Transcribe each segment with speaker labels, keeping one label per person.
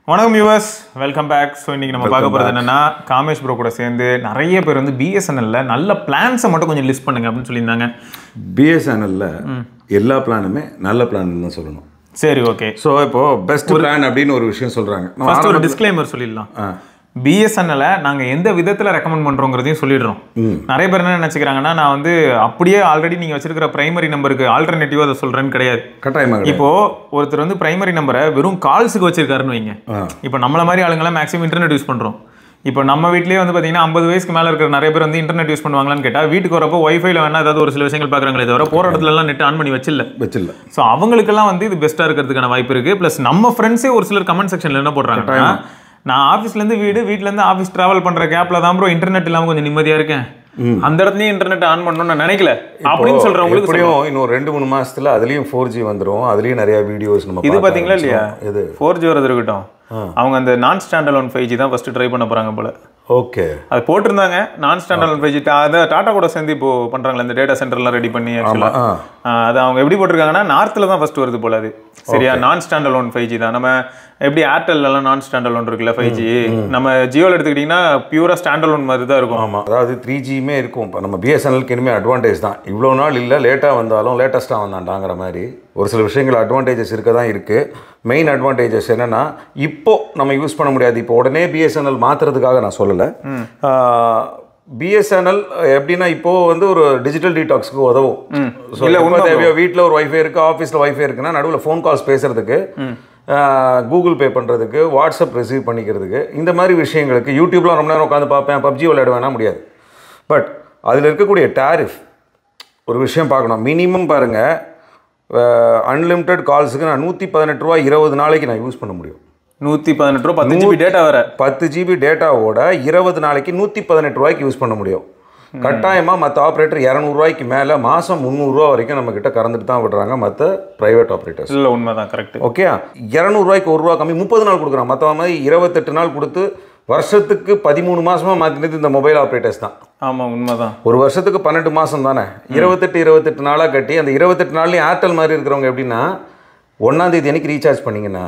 Speaker 1: வணக்கம் viewers, welcome back. So இன்றைக்கி நம்ம பார்க்க போகிறது என்னென்னா, காமேஷ் ப்ரோ கூட சேர்ந்து நிறைய பேர் வந்து பிஎஸ்என்எல்ல நல்ல பிளான்ஸை மட்டும் கொஞ்சம் லிஸ்ட் பண்ணுங்க அப்படின்னு சொல்லியிருந்தாங்க.
Speaker 2: பிஎஸ்என்எல்ல எல்லா பிளானுமே நல்ல பிளான் தான் சொல்லணும்.
Speaker 1: சரி, ஓகே.
Speaker 2: ஸோ இப்போது பெஸ்ட் பிளான் அப்படின்னு ஒரு விஷயம் சொல்கிறாங்க.
Speaker 1: ஃபர்ஸ்ட் ஒரு டிஸ்க்ளைமர் சொல்லிடலாம். பிஎஸ்என்எல்ல நாங்கள் எந்த விதத்தில் ரெக்கமெண்ட் பண்ணுறோங்கிறதையும் சொல்லிடுறோம். நிறைய பேர் என்ன நினச்சிக்கிறாங்கன்னா, நான் வந்து அப்படியே ஆல்ரெடி நீங்கள் வச்சிருக்கிற பிரைமரி நம்பருக்கு ஆல்டர்னேட்டிவாக அதை சொல்கிறேன்னு கிடையாது.
Speaker 2: கட்டாயமாக
Speaker 1: இப்போ ஒருத்தர் வந்து பிரைமரி நம்பரை வெறும் கால்ஸுக்கு வச்சிருக்காருன்னு வைங்க. இப்போ நம்மள மாதிரி ஆளுங்களாம் மேக்ஸிமம் இன்டர்நெட் யூஸ் பண்ணுறோம். இப்போ நம்ம வீட்லேயே வந்து பார்த்தீங்கன்னா 50 வயசுக்கு மேலே இருக்கிற நிறைய பேர் வந்து இன்டர்நெட் யூஸ் பண்ணுவாங்களான்னு கேட்டால், வீட்டுக்கு வரப்போ ஒய்ஃபைல வேணா ஏதாவது ஒரு சில விஷயங்கள் பார்க்குறாங்களே தவிர போகிற இடத்துலலாம் நெட் ஆன் பண்ணி வச்சில்ல. ஸோ அவங்களுக்கெல்லாம் வந்து இது பெஸ்ட்டாக இருக்கிறதுக்கான வாய்ப்பு இருக்குது. ப்ளஸ் நம்ம ஃப்ரெண்ட்ஸே ஒரு சிலர் கமெண்ட் செக்ஷனில் என்ன போடுறாங்கன்னா, நான் ஆஃபீஸ்லேருந்து வீட்டிலேருந்து ஆஃபீஸ் ட்ராவல் பண்ணுற கேப்பில் தான் ப்ரோ இன்டர்நெட் இல்லாமல் கொஞ்சம் நிம்மதியாக இருக்கேன், அந்த இடத்துலயும் இன்டர்நெட் ஆன் பண்ணணும்னு நான் நினைக்கல அப்படின்னு சொல்றவங்களுக்கு
Speaker 2: எப்படியும் இன்னும் 2-3 மாசத்துல அதுலயும் 4G வந்துடும். அதுலயும் நிறைய வீடியோஸ் நம்ம
Speaker 1: இது பாத்தீங்களா இல்லையா? இது 4G வரது இருக்கட்டும், அவங்க அந்த நான் ஸ்டாண்ட் அலோன் 5G தான் ஃபர்ஸ்ட் ட்ரை பண்ண போறாங்க போல.
Speaker 2: ஓகே, அது
Speaker 1: போட்டிருந்தாங்க நான் ஸ்டாண்ட் அலோன் 5G. அதை டாடா கூட சேர்ந்து இப்போ பண்றாங்களே இந்த டேட்டா சென்டர்லாம் ரெடி பண்ணி. ஆக்சுவலா அது அவங்க எப்படி போட்டிருக்காங்கன்னா, நார்த்ல தான் ஃபர்ஸ்ட் வருது போல. அது சரியா? நான் ஸ்டாண்ட் அலோன் 5G தான். நம்ம எப்படி ஏர்டெல்லாம் நான் ஸ்டாண்ட் அலோன் இருக்குல்ல 5G, நம்ம ஜியோல எடுத்துக்கிட்டீங்கன்னா பியூரா ஸ்டாண்ட் அலோன் மாதிரி தான் இருக்கும்.
Speaker 2: ஆமா, அதாவது 3Gமே இருக்கும். இப்போ நம்ம பிஎஸ்என்எல்க்கு இனிமேல் அட்வான்டேஜ் தான். இவ்வளோ நாள் இல்லை, லேட்டாக வந்தாலும் லேட்டஸ்ட்டாக வந்தாண்டாங்கிற மாதிரி ஒரு சில விஷயங்கள் அட்வான்டேஜஸ் இருக்க தான் இருக்குது. மெயின் அட்வான்டேஜஸ் என்னென்னா, இப்போது நம்ம யூஸ் பண்ண முடியாது. இப்போ உடனே பிஎஸ்என்எல் மாற்றுறதுக்காக நான் சொல்லலை. பிஎஸ்என்எல் எப்படின்னா, இப்போது வந்து ஒரு டிஜிட்டல் டீடாக்ஸ்க்கு உதவும். ஸோ இல்லை தேவையோ, வீட்டில் ஒரு வைஃபை இருக்குது, ஆஃபீஸில் வைஃபை இருக்குன்னா நடுவில் ஃபோன் கால்ஸ் பேசுகிறதுக்கு, கூகுள் பே பண்ணுறதுக்கு, வாட்ஸ்அப் ரிசீவ் பண்ணிக்கிறதுக்கு, இந்த மாதிரி விஷயங்களுக்கு. யூடியூப்லாம் ரொம்ப நேரம் உட்காந்து பார்ப்பேன், பப்ஜி விளையாட வேணால் முடியாது. பட் அதில் இருக்கக்கூடிய டேரிஃப் ஒரு விஷயம் பார்க்கணும். மினிமம் பாருங்கள், அன்லிமிட்டெட் கால்ஸுக்கு நான் 118 ரூபா 20 நாளைக்கு நான் யூஸ் பண்ண முடியும்.
Speaker 1: 118 ரூபா 10 GB டேட்டா வர
Speaker 2: 10 GB டேட்டாவோட 20 நாளைக்கு 118 ரூபாய்க்கு யூஸ் பண்ண முடியும். கட்டாயமாக மற்ற ஆப்ரேட்டர் 200 ரூபாய்க்கு மேலே மாதம் 300 ரூபா வரைக்கும் நம்மக்கிட்ட கறந்துட்டு தான் விடுறாங்க மற்ற ப்ரைவேட் ஆப்ரேட்டர்ஸ்.
Speaker 1: இல்லை, உண்மைதான், கரெக்ட்.
Speaker 2: ஓகே, 200 ரூபாய்க்கு 1 ரூபா கம்மி 30 நாள் கொடுக்குறான். மற்ற மாதிரி 28 நாள் கொடுத்து வருஷத்துக்கு 13 மாதமாக மாற்றினது இந்த மொபைல் ஆப்ரேட்டர்ஸ் தான்.
Speaker 1: ஆமாம், உண்மைதான்.
Speaker 2: ஒரு வருஷத்துக்கு 12 மாதம் தானே, 28 நாளாக கட்டி, அந்த 28 நாள்லேயும் ஏர்டெல் மாதிரி இருக்கிறவங்க எப்படின்னா, 1ஆம் தேதி அன்றைக்கி ரீசார்ஜ் பண்ணிங்கன்னா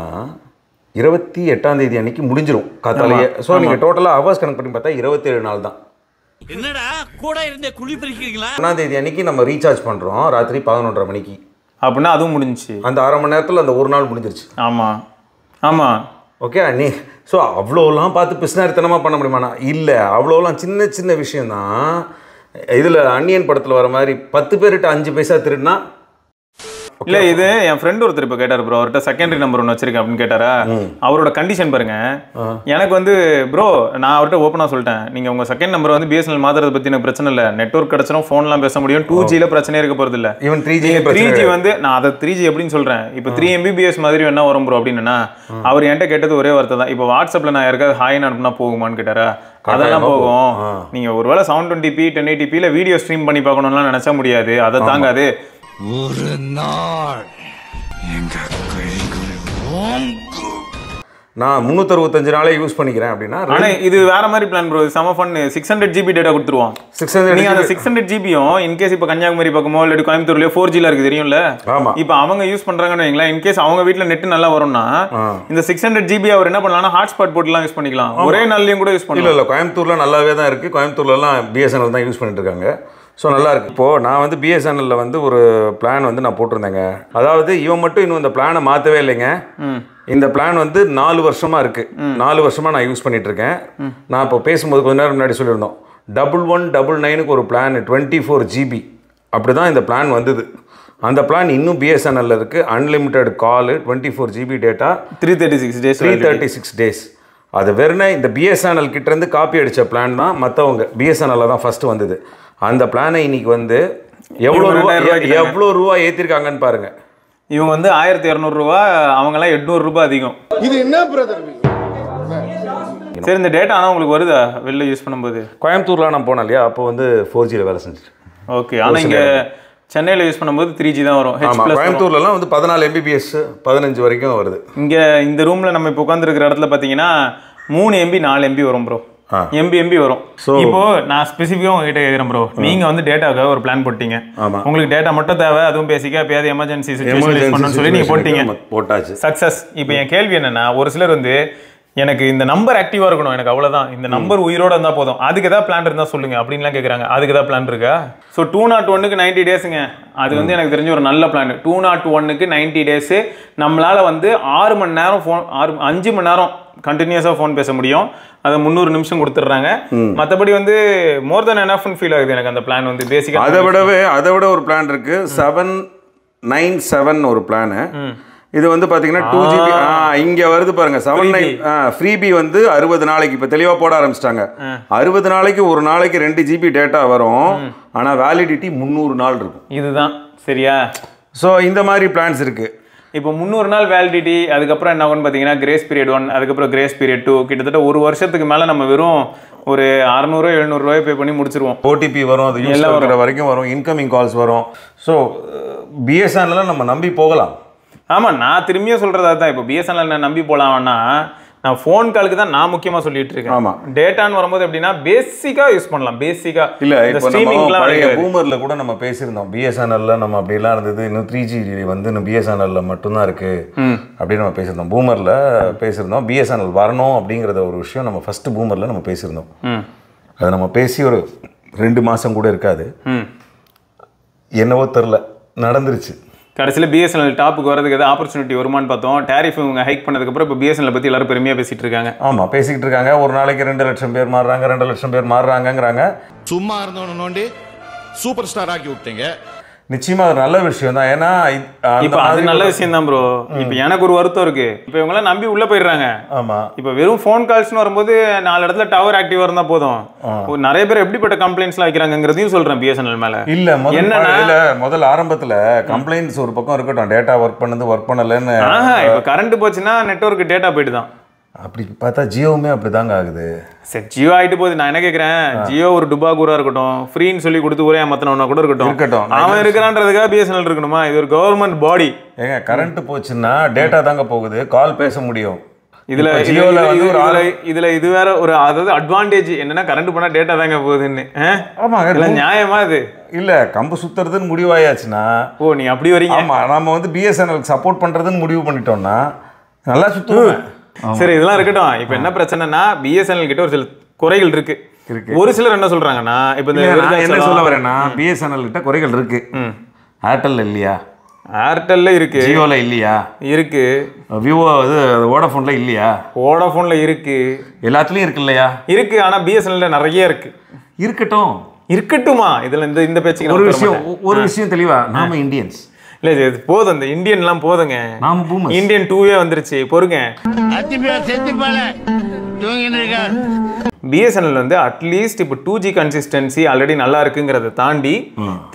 Speaker 2: 28ஆம் தேதி அன்றைக்கி முடிஞ்சிடும் காத்தாலேயே. ஸோ நீங்கள் டோட்டலாக ஹவர்ஸ் கணக்கு பண்ணி பார்த்தா 27 நாள் தான்.
Speaker 3: என்னடா கூட இருந்தே குழி பறிக்கிறீங்களா?
Speaker 2: 1ஆம் தேதி அன்றைக்கி நம்ம ரீசார்ஜ் பண்ணுறோம் ராத்திரி 11:30 மணிக்கு.
Speaker 1: அப்படின்னா அதுவும் முடிஞ்சிச்சு.
Speaker 2: அந்த அரை மணி நேரத்தில் அந்த ஒரு நாள் முடிஞ்சிருச்சு.
Speaker 1: ஆமாம் ஆமாம்.
Speaker 2: ஓகே, ஸோ அவ்வளோலாம் பார்த்து பிஸ்னாரித்தனமாக பண்ண முடியுமாண்ணா? இல்லை, அவ்வளோலாம் சின்ன சின்ன விஷயந்தான். இதில் அன்னியன் படத்தில் வர மாதிரி 10 பேர்கிட்ட 5 பைசா திருடினா.
Speaker 1: இல்லை, இது என் ஃப்ரெண்ட் ஒருத்தர் இப்போ கேட்டார் ப்ரோ, அவர்கிட்ட செகண்டரி நம்பர் ஒன்று வச்சிருக்கேன் அப்படின்னு கேட்டாரா. அவரோட கண்டிஷன் பாருங்க. எனக்கு வந்து ப்ரோ, நான் அவர்கிட்ட ஓப்பனாக சொல்லிட்டேன், நீங்கள் உங்கள் செகண்ட் நம்பர் வந்து பிஎஸ்என்எல் மாத்துறதை பற்றி எனக்கு பிரச்சனை இல்லை, நெட்வொர்க் கிடச்சிடும், ஃபோன்லாம் பேச முடியும், 2Gல பிரச்சனையே இருக்க போகிறது இல்லை.
Speaker 2: ஈவன்
Speaker 1: 3G வந்து நான் அதை 3G எப்படின்னு சொல்கிறேன். இப்போ 3 MBPS மாதிரி என்ன வரும் ப்ரோ அப்படின்னா, அவர் என்கிட்ட கேட்டது ஒரே வார்த்தை தான். இப்போ வாட்ஸ்அப்பில் நான் யாருக்காவது ஹாய்னு அனுப்புனா போகுமான்னு கேட்டாரா. அதெல்லாம் போகும். நீங்கள் ஒருவேளை 720p 1080pல வீடியோ ஸ்ட்ரீம் பண்ணி பார்க்கணும்லாம் நினச்சா முடியாது, அதை தாங்காது.
Speaker 3: ஒரு நாள் எங்க
Speaker 2: நான் 365 நாளே யூஸ் பண்ணிக்கிறேன் அப்படின்னா.
Speaker 1: ஆனால் இது வேற மாதிரி பிளான் ப்ரோ. செம ஃபன். 600 GB டேட்டா கொடுத்துருவான். 600 நீங்கள் அந்த 600 GB-யும் இன்கேஸ் இப்போ கன்னியாகுமரி பக்கமோ இல்லை கோயம்புத்தூர்லேயோ 4Gல இருக்குது தெரியும்ல.
Speaker 2: ஆமாம்.
Speaker 1: இப்போ அவங்க யூஸ் பண்ணுறாங்கன்னு வைங்களேன், இன்கேஸ் அவங்க வீட்டில் நெட் நல்லா வரும்னா இந்த 600 GB அவர் என்ன பண்ணலாம்னா ஹாட்ஸ்பாட் போட்டுலாம் யூஸ் பண்ணிக்கலாம். ஒரே நாள்லையும் கூட யூஸ் பண்ணலாம்.
Speaker 2: இல்லை, கோயம்புத்தூரில் நல்லாவே தான் இருக்குது. கோயம்புத்தூர்லலாம் பிஎஸ்என்எல் தான் யூஸ் பண்ணிட்டு இருக்காங்க. ஸோ நல்லாயிருக்கு. இப்போது நான் வந்து பிஎஸ்என்எல்ல வந்து ஒரு பிளான் வந்து நான் போட்டிருந்தேங்க. அதாவது இவன் மட்டும் இன்னும் இந்த பிளானை மாற்றவே இல்லைங்க. இந்த பிளான் வந்து 4 வருஷமாக இருக்குது. 4 வருஷமாக நான் யூஸ் பண்ணிகிட்ருக்கேன். நான் இப்போ பேசும்போது கொஞ்ச நேரம் முன்னாடி சொல்லியிருந்தோம், 1199க்கு ஒரு பிளான் 24 GB அப்படி தான் இந்த பிளான் வந்தது. அந்த பிளான் இன்னும் பிஎஸ்என்எல்ல இருக்குது. அன்லிமிட்டெட் காலு, 24 GB டேட்டா, 336 டேஸ். அது வெறும் இந்த பிஎஸ்என்எல் கிட்டேருந்து காப்பி அடித்த பிளான் தான். மற்றவங்க பிஎஸ்என்எல்ல தான் ஃபஸ்ட்டு வந்தது. அந்த பிளானை இன்னைக்கு வந்து எவ்வளோ ரூபா ஏற்றிருக்காங்கன்னு பாருங்க.
Speaker 1: இவங்க வந்து 1200 ரூபா, அவங்கெல்லாம் 800 ரூபாய் அதிகம்.
Speaker 4: இது என்ன பிரதர்?
Speaker 1: சரி, இந்த டேட்டா ஆனால் உங்களுக்கு வருதா வெளில யூஸ் பண்ணும்போது?
Speaker 2: கோயம்புத்தூர்லாம் நான் போனேன் இல்லையா, அப்போ வந்து 4Gல வேலை செஞ்சுட்டு.
Speaker 1: ஓகே, ஆனால் இங்கே சென்னையில் யூஸ் பண்ணும்போது 3G தான் வரும்.
Speaker 2: கோயம்புத்தூர்லாம் வந்து 14 MBPS 15 வரைக்கும் வருது.
Speaker 1: இங்கே இந்த ரூமில் நம்ம இப்போ உட்காந்துருக்கிற இடத்துல பார்த்தீங்கன்னா 3 MB 4 MB வரும் ப்ரோ. எம்பி வரும். இப்போ நான் ஸ்பெசிஃபிக்காக உங்ககிட்ட கேட்குறேன் ப்ரோ, நீங்க வந்து டேட்டாவுக்காக ஒரு பிளான் போட்டீங்க, உங்களுக்கு டேட்டா மட்டும் தேவை, அதுவும் பேசிக்கா எப்பயாவது எமர்ஜென்சி சிச்சுவேஷன் பண்ணணும்னு சொல்லி நீங்க போட்டாச்சு, சக்சஸ். இப்போ என் கேள்வி என்னன்னா, ஒரு சிலர் வந்து எனக்கு இந்த நம்பர் ஆக்டிவா இருக்கணும், எனக்கு அவ்வளவுதான், இந்த நம்பர் உயிரோட இருந்தா போதும், அதுக்கு ஏதாவது பிளான் இருந்தா சொல்லுங்க அப்படின்லாம் கேட்குறாங்க. அதுக்கு ஏதாவது பிளான் இருக்கா? ஸோ 201க்கு 90 டேஸுங்க, அது வந்து எனக்கு தெரிஞ்ச ஒரு நல்ல பிளான். 201க்கு 90 டேஸு நம்மளால வந்து 6 மணி நேரம் ஃபோன் 5 மணி நேரம் கண்டினியூஸாக ஃபோன் பேச முடியும். அதை 300 நிமிஷம் கொடுத்துட்றாங்க. மற்றபடி வந்து மோர் தென் எனஃப்னு ஃபீல் ஆகுது எனக்கு அந்த பிளான் வந்து பேசிக்காக.
Speaker 2: அதை விட ஒரு பிளான் இருக்கு, 797 ஒரு பிளானு. இது வந்து பார்த்தீங்கன்னா 2GB இங்கே வருது பாருங்க, 79 ஃப்ரீபி வந்து 60 நாளைக்கு இப்போ தெளிவாக போட ஆரம்பிச்சிட்டாங்க. 60 நாளைக்கு ஒரு நாளைக்கு 2 GB டேட்டா வரும், ஆனால் வேலிடிட்டி 300 நாள் இருக்கும்.
Speaker 1: இதுதான் சரியா?
Speaker 2: ஸோ இந்த மாதிரி பிளான்ஸ் இருக்கு.
Speaker 1: இப்போ 300 நாள் வேலிடிட்டி, அதுக்கப்புறம் என்ன ஆகும்னு பார்த்தீங்கன்னா கிரேஸ் பீரியட் 1, அதுக்கப்புறம் கிரேஸ் பீரியட் 2, கிட்டத்தட்ட ஒரு வருஷத்துக்கு மேலே நம்ம வெறும் ஒரு 600 700 பே பண்ணி முடிச்சிருவோம்.
Speaker 2: ஓடிபி வரும், அது எல்லாம் வர வரைக்கும் வரும், இன்கமிங் கால்ஸ் வரும். ஸோ பிஎஸ்என்எல் நம்ம நம்பி போகலாம்.
Speaker 1: ஆமாம், நான் திரும்பியும் சொல்கிறதா தான். இப்போ பிஎஸ்என்எல் நான் நம்பி போகலாம்னா, நான் ஃபோன் காலுக்கு தான் நான் முக்கியமாக சொல்லிட்டு இருக்கேன்.
Speaker 2: ஆமாம்,
Speaker 1: டேட்டான்னு வரும்போது எப்படின்னா பேசிக்காக யூஸ் பண்ணலாம். பேசிக்காக
Speaker 2: இல்லை, இப்போ பழைய பூமரில் கூட நம்ம பேசியிருந்தோம், பிஎஸ்என்எல்ல நம்ம அப்படிலாம் இருந்தது, இன்னும் 3G வந்து இன்னும் பிஎஸ்என்எல்ல மட்டும்தான் இருக்குது அப்படின்னு நம்ம பேசியிருந்தோம். பூமரில் பேசியிருந்தோம், பிஎஸ்என்எல் வரணும் அப்படிங்கிறத ஒரு விஷயம் நம்ம ஃபஸ்ட்டு பூமரில் நம்ம பேசியிருந்தோம். அதை நம்ம பேசி ஒரு 2 மாதம் கூட இருக்காது, என்னவோ தெரில நடந்துருச்சு.
Speaker 1: கடைசியில் பிஎஸ்என்எல் டாப்புக்கு வரதுக்கு எதாவது ஆப்பர்ச்சுனிட்டி வருமானு பார்த்தோம். டேரிஃப் இவங்க ஹைக் பண்ணதுக்கப்புறம் இப்போ பிஎஸ்என்எல் பற்றி எல்லாரும் பெருமையாக பேசிகிட்டு இருக்காங்க.
Speaker 2: ஆமாம், பேசிக்கிட்டு இருக்காங்க. ஒரு நாளைக்கு 2 லட்சம் பேர் மாறுறாங்க, 2 லட்சம் பேர் மாறுறாங்கிறாங்க.
Speaker 3: சும்மா இருந்தவன நோண்டி சூப்பர் ஸ்டார் ஆக்கி விட்டீங்க.
Speaker 2: நிச்சயமா அது நல்ல விஷயம் தான். ஏன்னா
Speaker 1: இப்போ அது நல்ல விஷயம் தான் ப்ரோ. இப்போ எனக்கு ஒரு வருத்தம் இருக்கு, இப்போ இவங்களாம் நம்பி உள்ள போயிடுறாங்க.
Speaker 2: ஆமா, இப்போ
Speaker 1: வெறும் ஃபோன் கால்ஸ்னு வரும்போது 4 இடத்துல டவர் ஆக்டிவா இருந்தா போதும். நிறைய பேர் எப்படிப்பட்ட கம்ப்ளைண்ட்ஸ்லாம் வைக்கிறாங்கிறதையும் சொல்றேன் பிஎஸ்என்எல் மேல.
Speaker 2: இல்ல முதல்ல ஆரம்பத்துல கம்ப்ளைண்ட்ஸ் ஒரு பக்கம் இருக்கட்டும், டேட்டா ஒர்க் பண்ணலன்னு.
Speaker 1: இப்போ கரண்ட் போச்சுன்னா நெட்வொர்க் டேட்டா போயிட்டு தான்.
Speaker 2: அப்படி பார்த்தா ஜியோவுமே அப்படிதாங்க ஆகுது.
Speaker 1: சரி, ஜியோ ஆகிட்டு போகுது. நான் என்ன கேட்குறேன், ஜியோ ஒரு டுபாகூரா இருக்கட்டும், ஃப்ரீன்னு சொல்லி கொடுத்து ஒரே ஏமாத்தினவனா கூட இருக்கட்டும், அவன் இருக்கிறான்றதுக்காக பிஎஸ்என்எல் இருக்கணுமா? இது ஒரு கவர்மெண்ட் பாடி.
Speaker 2: ஏங்க, கரண்ட் போச்சுன்னா டேட்டா தாங்க போகுது, கால் பேச முடியும்.
Speaker 1: இதுல இது வேற ஒரு, அதாவது அட்வான்டேஜ் என்னன்னா கரண்ட் போனா டேட்டா தாங்க போகுதுன்னு. ஆமாங்க, நியாயமா இது?
Speaker 2: இல்ல, கம்பு சுத்துறதுன்னு முடிவாயாச்சுன்னா,
Speaker 1: ஓ நீ அப்படி வரீங்க.
Speaker 2: ஆமா, நம்ம வந்து பிஎஸ்என்எல் சப்போர்ட் பண்றதுன்னு முடிவு பண்ணிட்டோம்னா நல்லா சுத்துவோம்.
Speaker 1: சரி, இதெல்லாம் இருக்கட்டும். இப்போ என்ன பிரச்சனைனா, பிஎஸ்என்எல் கிட்ட ஒரு சில குறைகள் இருக்கு. ஒரு சிலர் என்ன சொல்றாங்கன்னா, இப்போ
Speaker 2: என்ன சொல்ல வரேன்னா, பிஎஸ்என்எல் கிட்ட குறைகள் இருக்கு. ஏர்டெல் இல்லையா?
Speaker 1: ஏர்டெல்ல இருக்கு.
Speaker 2: ஜியோல இல்லையா?
Speaker 1: இருக்கு. விவோ
Speaker 2: இது வோடாஃபோன்ல இல்லையா?
Speaker 1: வோடாஃபோன்ல இருக்கு.
Speaker 2: எல்லாத்துலயும் இருக்கு இல்லையா?
Speaker 1: இருக்கு. ஆனா பிஎஸ்என்எல்ல நிறைய இருக்கு. இருக்கட்டுமா? இதுல இந்த பேச்சுக்கு
Speaker 2: ஒரு விஷயம் தெளிவா, நாம இந்தியன்ஸ்
Speaker 1: இல்ல, இது போதும், இந்த இந்தியன்லாம் போதுங்க. இந்தியன் 2 வந்துருச்சு, பொறுங்க. பிஎஸ்என்எல் வந்து அட்லீஸ்ட் இப்போ 2G கன்சிஸ்டன்சி ஆல்ரெடி நல்லா இருக்குங்கிறத தாண்டி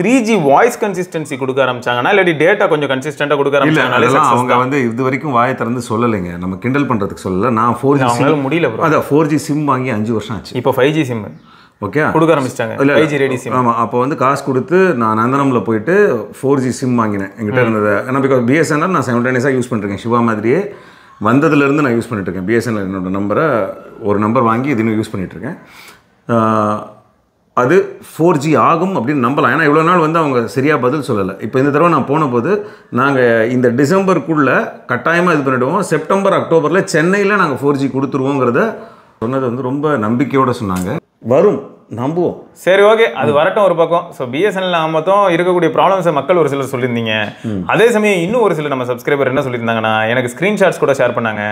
Speaker 1: 3G வாய்ஸ் கன்சிஸ்டன்சி கொடுக்க ஆரம்பிச்சாங்கன்னா, இல்லாட்டி டேட்டா கொஞ்சம் கன்சிஸ்டன்டா கொடுக்க ஆரம்பிச்சாங்கனாலே
Speaker 2: அவங்க வந்து இது வரைக்கும் வாயை திறந்து சொல்லலைங்க. நம்ம கிண்டல் பண்றதுக்கு சொல்லல. நான் 4G
Speaker 1: முடியல ப்ரோ.
Speaker 2: அதான் 4G சிம் வாங்கி 5 வருஷம் ஆச்சு.
Speaker 1: இப்போ 5G சிம்
Speaker 2: ஓகே
Speaker 1: கொடுக்க ஆரம்பிச்சிட்டாங்க. 5G ready sim.
Speaker 2: ஆமாம், அப்போ வந்து காசு கொடுத்து நான் நந்தனமில் போயிட்டு 4G சிம் வாங்கினேன். என்கிட்ட இருந்தது. ஏன்னா பிகாஸ் பிஎஸ்என்எல் நான் சைமல்டேனியஸாக யூஸ் பண்ணிருக்கேன். சிவா மாதிரியே வந்ததுலேருந்து நான் யூஸ் பண்ணிட்டுருக்கேன். பிஎஸ்என்எல் என்னோட நம்பரை ஒரு நம்பர் வாங்கி இது யூஸ் பண்ணிகிட்ருக்கேன். அது 4G ஆகும் அப்படின்னு நம்பலாம். ஏன்னா இவ்வளோ நாள் வந்து அவங்க சரியாக பதில் சொல்லலை. இப்போ இந்த தடவை நான் போன போது, நாங்கள் இந்த டிசம்பருக்குள்ளே கட்டாயமாக இது பண்ணிவிடுவோம், செப்டம்பர் அக்டோபரில் சென்னையில் நாங்கள் 4G கொடுத்துருவோங்கிறத சொன்னது வந்து ரொம்ப நம்பிக்கையோடு சொன்னாங்க. வரும், நம்புவோம்.
Speaker 1: சரி, ஓகே, அது வரட்டும் ஒரு பக்கம். ஸோ பிஎஸ்என்எல் மொத்தம் இருக்கக்கூடிய ப்ராப்ளம்ஸை மக்கள் ஒரு சிலர் சொல்லியிருந்தீங்க. அதே சமயம் இன்னும் ஒரு சிலர் நம்ம சப்ஸ்கிரைபர் என்ன சொல்லியிருந்தாங்கன்னா, எனக்கு ஸ்க்ரீன்ஷாட்ஸ் கூட ஷேர் பண்ணாங்க.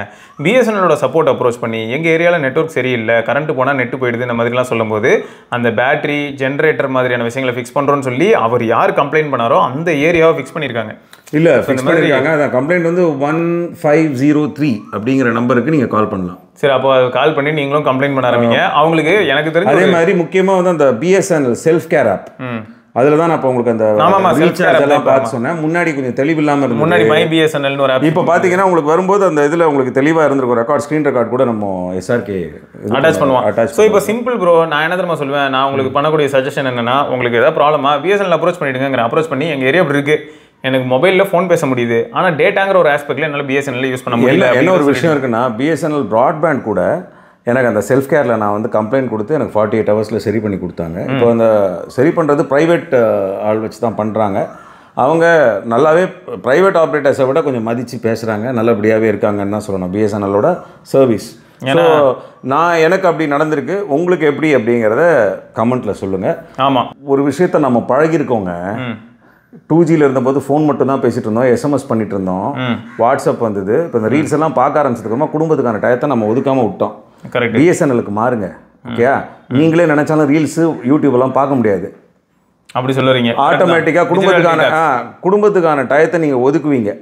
Speaker 1: பிஎஸ்என்எலோட சப்போர்ட் அப்ரோச் பண்ணி, எங்கள் ஏரியாவில் நெட்வொர்க் சரியில்லை, கரண்ட் போனால் நெட்டு போயிடுது, இந்த மாதிரிலாம் சொல்லும்போது, அந்த பேட்டரி ஜென்ரேட்டர் மாதிரியான விஷயங்களை ஃபிக்ஸ் பண்ணுறோன்னு சொல்லி அவர் யார் கம்ப்ளைண்ட் பண்ணாரோ அந்த ஏரியாவை ஃபிக்ஸ் பண்ணியிருக்காங்க.
Speaker 2: இல்லை, ஃபிக்ஸ் பண்ணியிருக்காங்க. அதான் கம்ப்ளைண்ட் வந்து 1503 அப்படிங்கிற நம்பருக்கு நீங்கள் கால் பண்ணலாம்.
Speaker 1: சரி, அப்போ கால் பண்ணி நீங்களும் கம்ப்ளைண்ட் பண்ண ஆரம்பிங்க. அவங்களுக்கு எனக்கு தெரிஞ்ச
Speaker 2: அதே மாதிரி முக்கியமாக வந்து அந்த பிஎஸ்என்எல் செல்ஃப் கேர் ஆப், அதில் தான் நான் இப்போ உங்களுக்கு அந்த ரீசார்ஜ் எல்லாம் பார்த்து சொன்னேன். முன்னாடி கொஞ்சம் தெளிவில்லாமல் இருந்தது.
Speaker 1: முன்னாடி மை பிஎஸ்என்எல்னு ஒரு ஆப்.
Speaker 2: இப்போ பார்த்தீங்கன்னா உங்களுக்கு வரும்போது அந்த இதில் உங்களுக்கு தெளிவாக இருந்திருக்கும். ரெக்கார்ட், ஸ்க்ரீன் ரெக்கார்ட் கூட நம்ம SRK
Speaker 1: அட்டாச் பண்ணுவோம். ஸோ இப்போ சிம்பிள் ப்ரோ, நான் என்ன தெரியுமா சொல்லுவேன், நான் உங்களுக்கு பண்ணக்கூடிய சஜஷன் என்னன்னா, உங்களுக்கு ஏதாவது ப்ராப்ளமா பிஎஸ்என்எல் அப்ரோச் பண்ணிவிடுங்க. அப்ரோச் பண்ணி எங்கள் ஏரியா அப்படி இருக்குது, எனக்கு மொபைலில் ஃபோன் பேச முடியுது, ஆனால் டேட்டாங்கிற ஒரு ஆஸ்பெக்டில் என்னால் பிஎஸ்என்எல் யூஸ் பண்ண முடியல.
Speaker 2: என்ன ஒரு விஷயம் இருக்குன்னா, பிஎஸ்என்எல் ப்ராட்பேண்ட் கூட எனக்கு அந்த செல்ஃப் கேரில் நான் வந்து கம்ப்ளைண்ட் கொடுத்து எனக்கு 48 ஹவர்ஸில் சரி பண்ணி கொடுத்தாங்க. இப்போ அந்த சரி பண்ணுறது ப்ரைவேட் ஆள் வச்சு தான் பண்ணுறாங்க. அவங்க நல்லாவே ப்ரைவேட் ஆப்ரேட்டர்ஸை விட கொஞ்சம் மதித்து பேசுகிறாங்க, நல்லபடியாகவே இருக்காங்கன்னு தான் சொல்லணும் பிஎஸ்என்எல்லோட சர்வீஸ். ஸோ நான் எனக்கு அப்படி நடந்திருக்கு, உங்களுக்கு எப்படி அப்படிங்கிறத கமெண்ட்டில் சொல்லுங்கள்.
Speaker 1: ஆமாம்,
Speaker 2: ஒரு விஷயத்த நம்ம பழகிருக்கோங்க. 2Gயில் இருந்தபோது ஃபோன் மட்டும் தான் பேசிகிட்டு இருந்தோம், எஸ்எம்எஸ் பண்ணிகிட்டு இருந்தோம், வாட்ஸ்அப் வந்தது. இப்போ இந்த ரீல்ஸ் எல்லாம் பார்க்க ஆரம்பிச்சதுக்கப்புறமா குடும்பத்துக்கான டயத்தை நம்ம ஒதுக்காமல் விட்டோம்.
Speaker 1: கரெக்ட்.
Speaker 2: பிஎஸ்என்எலுக்கு மாறுங்க. ஓகே, நீங்களே நினச்சாலும் ரீல்ஸு யூடியூப்லாம் பார்க்க முடியாது.
Speaker 1: அப்படி சொல்லுறீங்க.
Speaker 2: ஆட்டோமேட்டிக்காக குடும்பத்துக்கான டயத்தை நீங்கள் ஒதுக்குவீங்க.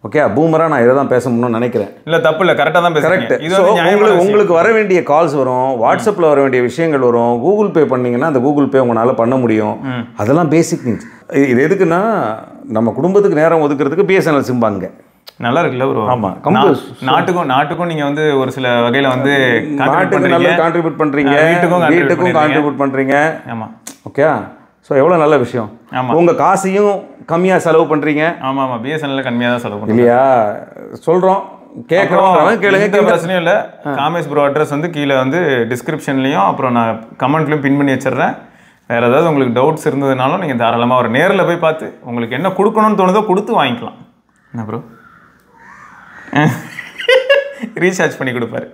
Speaker 2: ஓகே, பூமராக நான் இதை தான் பேச முடியும்னு நினைக்கிறேன்.
Speaker 1: இல்லை, தப்பு இல்லை, கரெக்டாக தான் பேசுகிறேன்.
Speaker 2: கரெக்ட். உங்களுக்கு வர வேண்டிய கால்ஸ் வரும், வாட்ஸ்அப்பில் வர வேண்டிய விஷயங்கள் வரும், கூகுள் பே பண்ணிங்கன்னா அந்த கூகுள் பே உங்களால் பண்ண முடியும். அதெல்லாம் பேசிக் நீட்ஸ். இது எதுக்குன்னா நம்ம குடும்பத்துக்கு நேரம் ஒதுக்குறதுக்கு பிஎஸ்என்எல் சிம்பாங்க.
Speaker 1: நல்லா இருக்குல்ல ப்ரோ?
Speaker 2: ஆமாம்,
Speaker 1: நாட்டுக்கும் நீங்கள் வந்து ஒரு சில வகையில் வந்து
Speaker 2: கான்ட்ரிபியூட் பண்ணுறீங்க, வீட்டுக்கும் கான்ட்ரிபியூட் பண்ணுறீங்க.
Speaker 1: ஆமாம்,
Speaker 2: ஓகே. ஸோ எவ்வளோ நல்ல விஷயம்.
Speaker 1: ஆமாம்,
Speaker 2: உங்கள் காசையும் கம்மியாக செலவு பண்ணுறீங்க.
Speaker 1: ஆமாம் ஆமாம், பிஎஸ்என்எல் கம்மியாக தான் செலவு பண்ணுறீங்க
Speaker 2: இல்லையா? சொல்கிறோம், கேட்குறோம், கேளுங்க.
Speaker 1: பிரச்சனையும் இல்லை. காமேஷ் ப்ரோ அட்ரஸ் வந்து கீழே வந்து டிஸ்கிரிப்ஷன்லையும் அப்புறம் நான் கமெண்ட்லையும் பின் பண்ணி வச்சிடுறேன். வேறு ஏதாவது உங்களுக்கு டவுட்ஸ் இருந்ததுனாலும் நீங்கள் தாராளமாக ஒரு நேரில் போய் பார்த்து உங்களுக்கு என்ன கொடுக்கணும்னு தோணுதோ கொடுத்து வாங்கிக்கலாம். என்ன ப்ரோ? ரீசார்ஜ் பண்ணி கொடுப்பாரு.